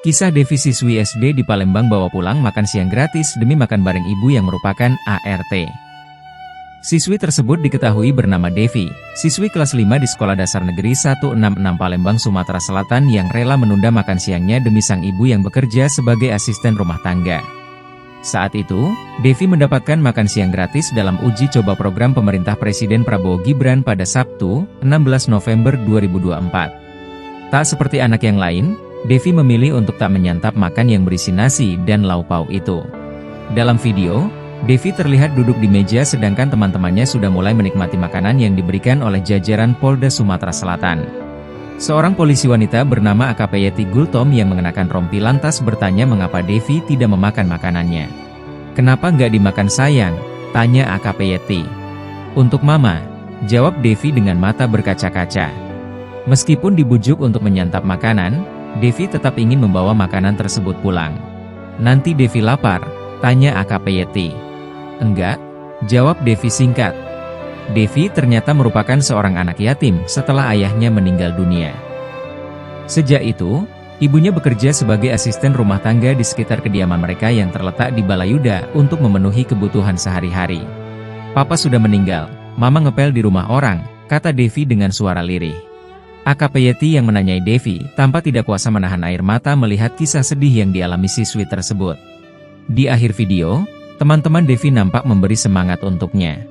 Kisah Devi siswi SD di Palembang bawa pulang makan siang gratis demi makan bareng ibu yang merupakan ART. Siswi tersebut diketahui bernama Devi, siswi kelas 5 di Sekolah Dasar Negeri 166 Palembang, Sumatera Selatan yang rela menunda makan siangnya demi sang ibu yang bekerja sebagai asisten rumah tangga. Saat itu, Devi mendapatkan makan siang gratis dalam uji coba program pemerintah Presiden Prabowo Gibran pada Sabtu, 16 November 2024. Tak seperti anak yang lain, Devi memilih untuk tak menyantap makan yang berisi nasi dan lauk pauk itu. Dalam video, Devi terlihat duduk di meja sedangkan teman-temannya sudah mulai menikmati makanan yang diberikan oleh jajaran Polda Sumatera Selatan. Seorang polisi wanita bernama AKP Yeti Gultom yang mengenakan rompi lantas bertanya mengapa Devi tidak memakan makanannya. "Kenapa nggak dimakan sayang?" tanya AKP Yeti. "Untuk Mama," jawab Devi dengan mata berkaca-kaca. Meskipun dibujuk untuk menyantap makanan, Devi tetap ingin membawa makanan tersebut pulang. "Nanti Devi lapar?" tanya AKP Yeti. "Enggak," jawab Devi singkat. Devi ternyata merupakan seorang anak yatim setelah ayahnya meninggal dunia. Sejak itu, ibunya bekerja sebagai asisten rumah tangga di sekitar kediaman mereka yang terletak di Balayuda untuk memenuhi kebutuhan sehari-hari. "Papa sudah meninggal, Mama ngepel di rumah orang," kata Devi dengan suara lirih. AKP Yeti yang menanyai Devi tampak tidak kuasa menahan air mata melihat kisah sedih yang dialami siswi tersebut. Di akhir video, teman-teman Devi nampak memberi semangat untuknya.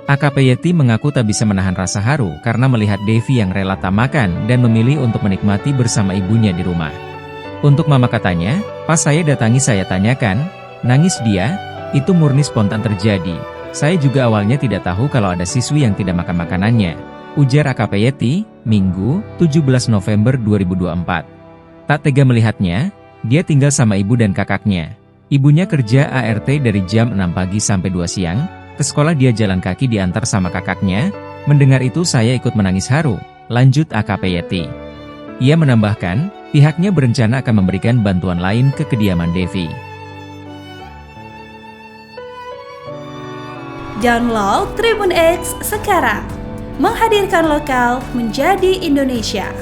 AKP Yeti mengaku tak bisa menahan rasa haru karena melihat Devi yang rela tak makan dan memilih untuk menikmati bersama ibunya di rumah. "Untuk Mama," katanya, "pas saya datangi saya tanyakan, nangis dia, itu murni spontan terjadi. Saya juga awalnya tidak tahu kalau ada siswi yang tidak makan makanannya," ujar AKP Yeti, Minggu, 17 November 2024. Tak tega melihatnya, dia tinggal sama ibu dan kakaknya. Ibunya kerja ART dari jam 6 pagi sampai 2 siang, ke sekolah dia jalan kaki diantar sama kakaknya. "Mendengar itu saya ikut menangis haru," lanjut AKP Yeti. Ia menambahkan, pihaknya berencana akan memberikan bantuan lain ke kediaman Devi. Download Tribun X sekarang, menghadirkan lokal menjadi Indonesia.